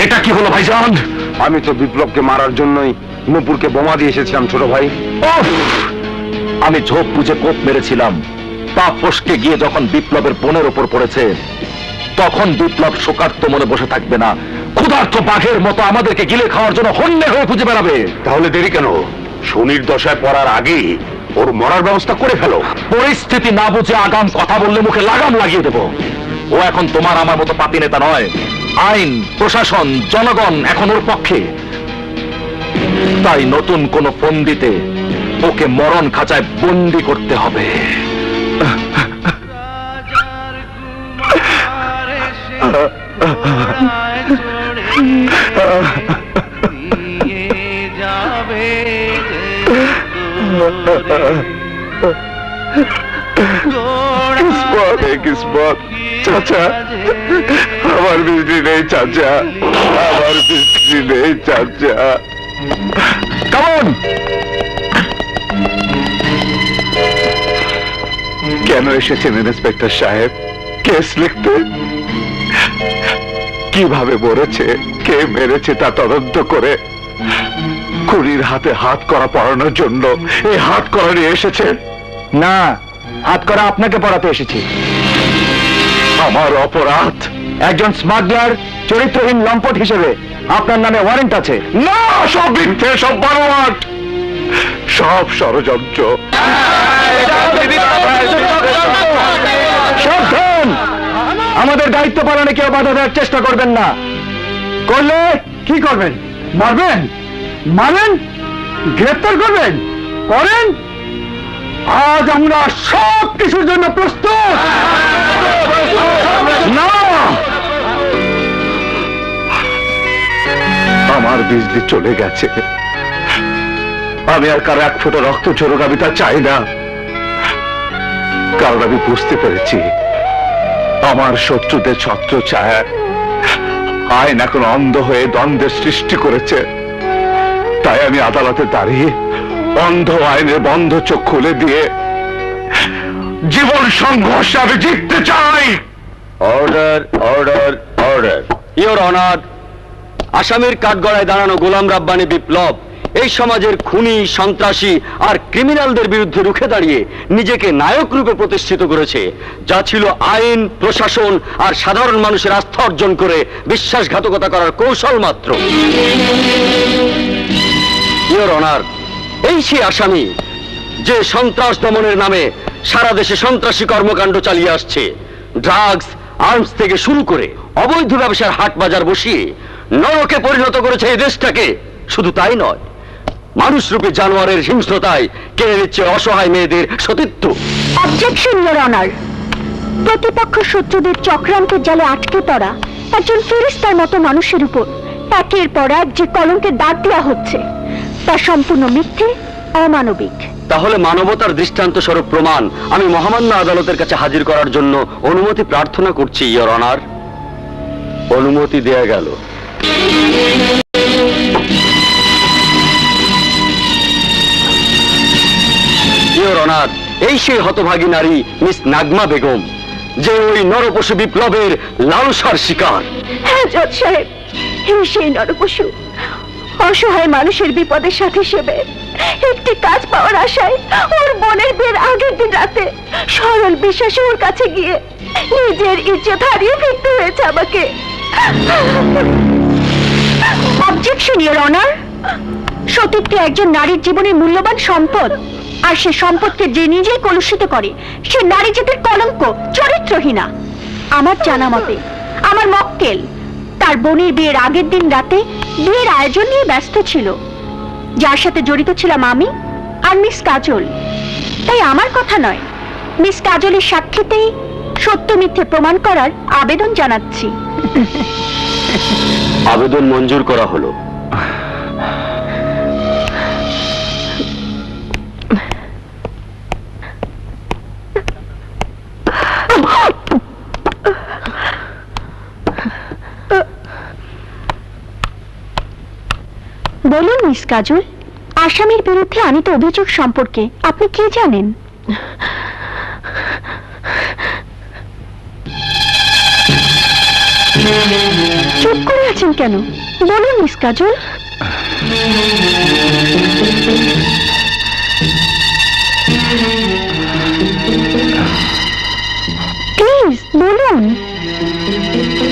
এটা কি হলো ভাইজান? আমি তো বিপ্লবকে মারার জন্যই নূপুরকে বোমা দিয়ে এসেছিলাম ছোট ভাই। আমি ঝোপ বুঝে কোপ মেরেছিলাম, তা ফসকে গিয়ে যখন বিপ্লবের বোনের ওপর পড়েছে, তখন বিপ্লব শোকার্ত মনে বসে থাকবে না, ক্ষুধার্ত বাঘের মতো আমাদেরকে গিলে খাওয়ার জন্য হন্যে হয়ে খুঁজে বেড়াবে। তাহলে দেরি কেন? শনির দশায় পড়ার আগেই ওর মরার ব্যবস্থা করে ফেলো। পরিস্থিতি না বুঝে আগাম কথা বললে মুখে লাগাম লাগিয়ে দেব। ও এখন তোমার আমার মতো পাতি নেতা নয়। আইন, প্রশাসন, জনগণ এখন ওর পক্ষে। তাই নতুন কোন ফোন দিতে ওকে মরণ খাঁচায় বন্দি করতে হবে। কিসমত চাচা, আমার বিজলি নেই চাচা, আমার বিজলি নেই চাচা। কেমন? কেন এসেছেন ইন্সপেক্টর সাহেব? কেস লিখতে? কিভাবে মরেছে, কে মেরেছে তা তদন্ত করে খুনির হাতে হাত করা পড়ানোর জন্য এই হাত করা নিয়ে এসেছেন? না, হাত করা আপনাকে পড়াতে এসেছি। আমার অপরাধ? একজন স্মাগলার, চরিত্রহীন লম্পট হিসেবে আপনার নামে ওয়ারেন্ট আছে। না, সব মিথ্যে, সব বানোয়াট, সব ষড়যন্ত্র। সাবধান! আমাদের দায়িত্ব পালনে কেউ বাধা দেওয়ার চেষ্টা করবেন না। করলে কি করবেন? মারবেন? মারেন? গ্রেপ্তার করবেন? করেন? আজ আমরা সব কিছুর জন্য প্রস্তুত। না, আমার বিজলি চলে গেছে। আমি আর কারো এক ফোঁটা রক্ত ঝরুক, আমি তা চাই না। কারণ আমি বুঝতে পেরেছি আমার শত্রুদের ছত্র ছায়া আইন এখন অন্ধ হয়ে দ্বন্দ্বের সৃষ্টি করেছে। তাই আমি আদালতে দাঁড়িয়ে অন্ধ আইনের বন্ধ চোখ খুলে দিয়ে জীবন সংঘর্ষে আমি জিততে চাই। Order, order, order. Your honour, আসামির কাঠগড়ায় দাঁড়ানো গোলাম রাব্বানী বিপ্লব এই সমাজের খুনি, সন্ত্রাসী আর ক্রিমিনালদের বিরুদ্ধে রুখে দাঁড়িয়ে নিজেকে নায়ক রূপে প্রতিষ্ঠিত করেছে, যা ছিল আইন, প্রশাসন আর সাধারণ মানুষের আস্থা অর্জন করে বিশ্বাসঘাতকতা করার কৌশল মাত্র। ইওর অনার, এই সেই আসামি যে সন্ত্রাস দমনের নামে সারা দেশে সন্ত্রাসী কর্মকাণ্ড চালিয়ে আসছে। ড্রাগস, আর্মস থেকে শুরু করে অবৈধ ব্যবসার হাট বাজার বসিয়ে নরকে পরিণত করেছে এই দেশটাকে। শুধু তাই নয়, মানুষরূপী জানোয়ারের হিংস্রতায় কেড়ে নিচ্ছে অসহায় মেয়েদের সতীত্ব। Objection your honour. প্রতিপক্ষ শত্রুদের চক্রান্তের জালে আটকে পড়া একজন ফেরেশতার মতো মানুষের উপর একের পর এক যে কলঙ্কের দাগ দেওয়া হচ্ছে, তা সম্পূর্ণ মিথ্যে, অমানবিক। তাহলে মানবতার দৃষ্টান্ত স্বরূপ প্রমাণ আমি মহামান্য আদালতের কাছে হাজির করার জন্য অনুমতি প্রার্থনা করছি ইওর অনার। অনুমতি দেয়া গেল। ইওর অনার, এই সেই হতভাগী নারী মিস নাগমা বেগম, যে ওই নরপশু বিপ্লবের লালসার শিকার। হ্যাঁ জজ সাহেব, এই সেই নরপশু অসহায় মানুষের বিপদের সাথে হিসেবে একটি কাজ পাওয়ার আশায় ওর বোনের বিয়ের আগের দিন রাতে সরল বিশ্বাসে ওর কাছে গিয়ে নিজের ইজ্জত হারিয়ে ফিরতে হয়েছে আমাকে। Objection your honour. সতীত্ব একজন নারীর জীবনের মূল্যবান সম্পদ, আর সে সম্পদকে যে নিজেই কলুষিত করে সে নারী জাতির কলঙ্ক, চরিত্রহীনা। আমার জানা মতে আমার মক্কেল তার বোনের বিয়ের আগের দিন রাতে বিয়ের আয়োজন নিয়ে ব্যস্ত ছিল, যার সাথে জড়িত ছিলাম আমি আর মিস কাজল। তাই আমার কথা নয়, মিস কাজলের সাক্ষীতেই সত্য মিথ্যে প্রমাণ করার আবেদন জানাচ্ছি। আবেদন মঞ্জুর করা হলো। বলুন মিস কাজল, আসামির বিরুদ্ধে আনিত অভিযোগ সম্পর্কে আপনি কি জানেন? চুপ করে আছেন কেন বলুন মিস কাজল। প্লিজ বলুন।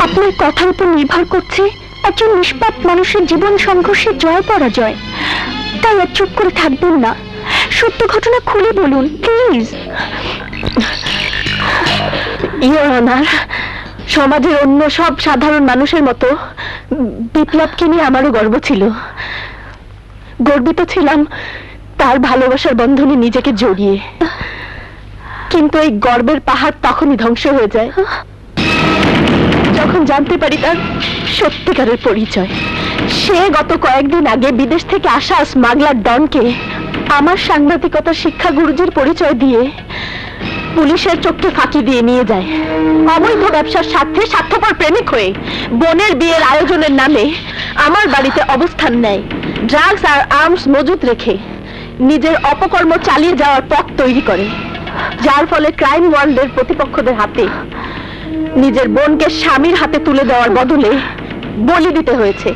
আপনার কথার উপর নির্ভর করছে একজন নিষ্পাপ মানুষের জীবন সংঘর্ষে জয় পরাজয়। তাই আর চুপ করে থাকবেন না, সত্য ঘটনা খুলে বলুন প্লিজ। ইওর অনার, সমাজের অন্য সব সাধারণ মানুষের মতো বিপ্লবকে নিয়ে আমারও গর্ব ছিল। গর্বিত ছিলাম তার ভালোবাসার বন্ধনে নিজেকে জড়িয়ে। কিন্তু এই গর্বের পাহাড় তখনই ধ্বংস হয়ে যায় যখন জানতে পারি তার সত্যিকারের পরিচয়। সে গত কয়েকদিন আগে বিদেশ থেকে আসা স্মাগলার ডনকে আমার সাংবাদিকতার শিক্ষা গুরুজির পরিচয় দিয়ে পুলিশের চোখকে ফাঁকি দিয়ে নিয়ে যায়। অবৈধ ব্যবসার স্বার্থে স্বার্থপর প্রেমিক হয়ে বোনের বিয়ের আয়োজনের নামে আমার বাড়িতে অবস্থান নেয়। ড্রাগস আর আর্মস মজুত রেখে নিজের অপকর্ম চালিয়ে যাওয়ার পথ তৈরি করে, যার ফলে ক্রাইম ওয়ার্ল্ডের প্রতিপক্ষদের হাতে নিজের বোনকে স্বামীর হাতে তুলে দেওয়ার বদলে বলি দিতে হয়েছে।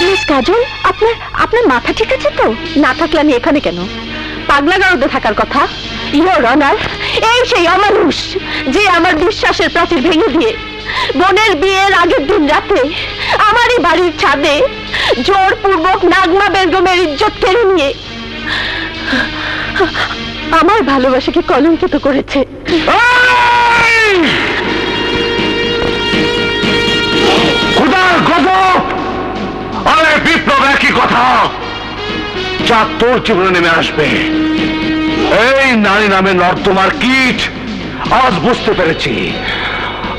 মিস কাজল, আপনার মাথা ঠিক আছে তো? না থাকলে আমি এখানে কেন? পাগলাগারদে থাকার কথা। ইওর অনার, এই সেই অমানুষ যে আমার বিশ্বাসের প্রাচীর ভেঙে দিয়ে বোনের বিয়ের আগের দিন রাতে আমারই বাড়ির ছাদে জোরপূর্বক নাগমা বেগমের ইজ্জত কেড়ে নিয়ে আমার ভালোবাসাকে কলঙ্কিত করেছে। খোদার গজব! আরে বিপ্লব, একই কথা যা তোর জীবনে নেমে আসবে। এই নারী নামে নর্দমার কীট আজ বুঝতে পেরেছি।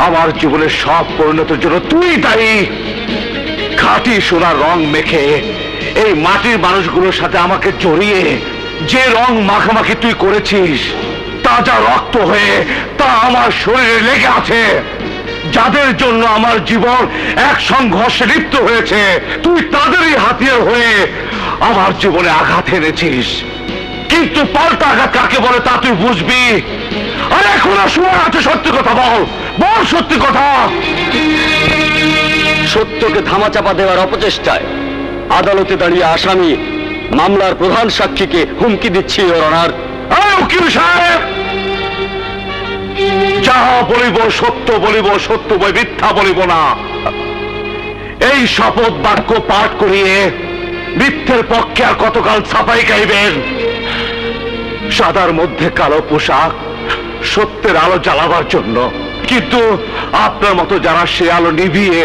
আমার জীবনের সব পরিণতির জন্য তুই দায়ী। খাঁটি সোনার রং মেখে এই মাটির মানুষগুলোর সাথে আমাকে জড়িয়ে যে রং মাখামাখি তুই করেছিস, তাজা রক্ত হয়ে তা আমার শরীরে লেগে আছে। যাদের জন্য আমার জীবন এক সংঘর্ষে লিপ্ত হয়েছে, তুই তাদেরই হাতিয়ার হয়ে আমার জীবনে আঘাত এনেছিস। কিন্তু পাল্টা আঘাত কাকে বলে তা তুই বুঝবি। আর এখন সময় আছে, সত্যি কথা বল, বল সত্যি কথা। সত্যকে ধামাচাপা দেওয়ার অপচেষ্টায় আদালতে দাঁড়িয়ে আসামি মামলার প্রধান সাক্ষীকে হুমকি দিচ্ছি ইওর অনার। উকিল সাহেব, যাহা বলিব সত্য বলিব, সত্য বই মিথ্যা বলিব না। এই শপথ বাক্য পাঠ করিয়ে মিথ্যের পক্ষে আর কতকাল ছাপাই গাইবেন? সাদার মধ্যে কালো পোশাক সত্যের আলো জ্বালাবার জন্য, কিন্তু আপনার মতো যারা সে আলো নিভিয়ে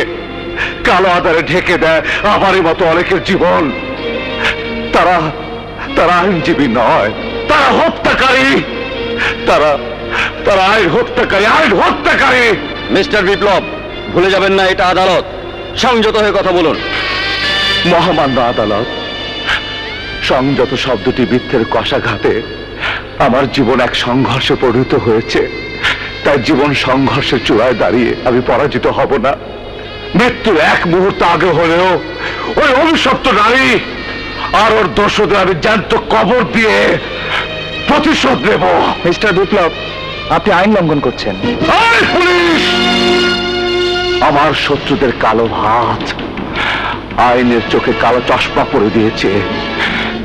কালো আধারে ঢেকে দেয় আমারই মতো অনেকের জীবন, তারা তারা আইনজীবী নয়, তারা হত্যাকারী। তারা আইন হত্যাকারী, আইন হত্যাকারী। মিস্টার বিপ্লব, ভুলে যাবেন না এটা আদালত। সংযত হয়ে কথা বলুন। মহামান্য আদালত, সংযত শব্দটি মিথ্যের কষাঘাতে আমার জীবন এক সংঘর্ষে পরিণত হয়েছে। তাই জীবন সংঘর্ষের চূড়ায় দাঁড়িয়ে আমি পরাজিত হব না। মৃত্যুর এক মুহূর্ত আগে হলেও ওই অভিশপ্ত নারী আর ওর দোষদের আমি জ্যান্ত কবর দিয়ে প্রতিশোধ নেব। মিস্টার বিপ্লব, আপনি আইন লঙ্ঘন করছেন। এই পুলিশ! আমার শত্রুদের কালো হাত আইনের চোখে কালো চশমা পরে দিয়েছে।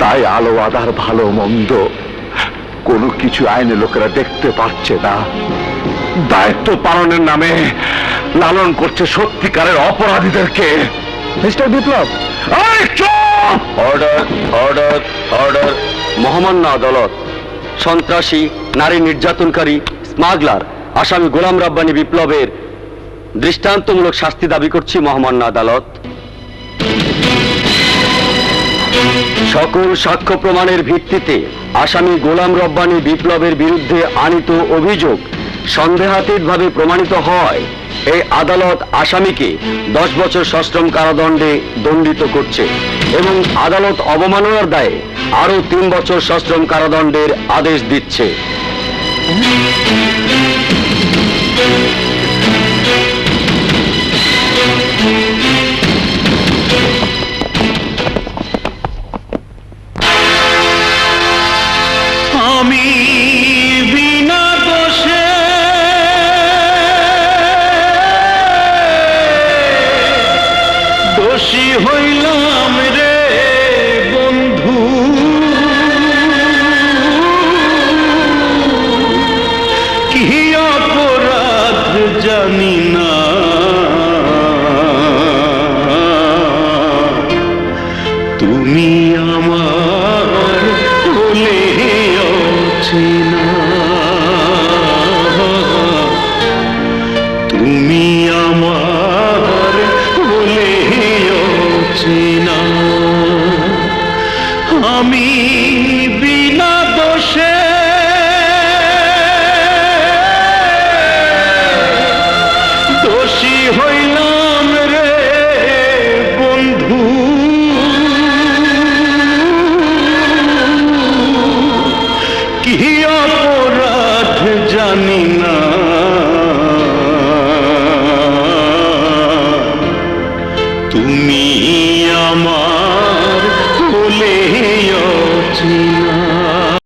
তাই আলো আধার ভালো মন্দ কোনো কিছু আইনের লোকেরা দেখতে পাচ্ছে না। দায়িত্ব পালনের নামে লালন করছে সত্যিকারের অপরাধীদেরকে। মিস্টার বিপ্লব, এই চুপ! Order, order, order. মহামান্য আদালত, সন্ত্রাসী, নারী নির্যাতনকারী, স্মাগলার আসামি গোলাম রাব্বানী বিপ্লবের দৃষ্টান্তমূলক শাস্তি দাবি করছি মহামান্য আদালত। সকল সাক্ষ্য প্রমাণের ভিত্তিতে আসামি গোলাম রব্বানী বিপ্লবের বিরুদ্ধে আনিত অভিযোগ সন্দেহাতীতভাবে প্রমাণিত হয়, এই আদালত আসামিকে 10 বছর সশ্রম কারাদণ্ডে দণ্ডিত করছে এবং আদালত অবমাননার দায়ে আরো 3 বছর সশ্রম কারাদণ্ডের আদেশ দিচ্ছে। আমি বিনা দোষে কি অপরাধ জানি না, তুমি আমার বলে অচেনা, তুমি আমার বলে অচেনা। আমি বিনা দোষে দোষী হইলাম রে বন্ধু, কি অপরাধ জানি না, তুমি আমার বলে অচেনা।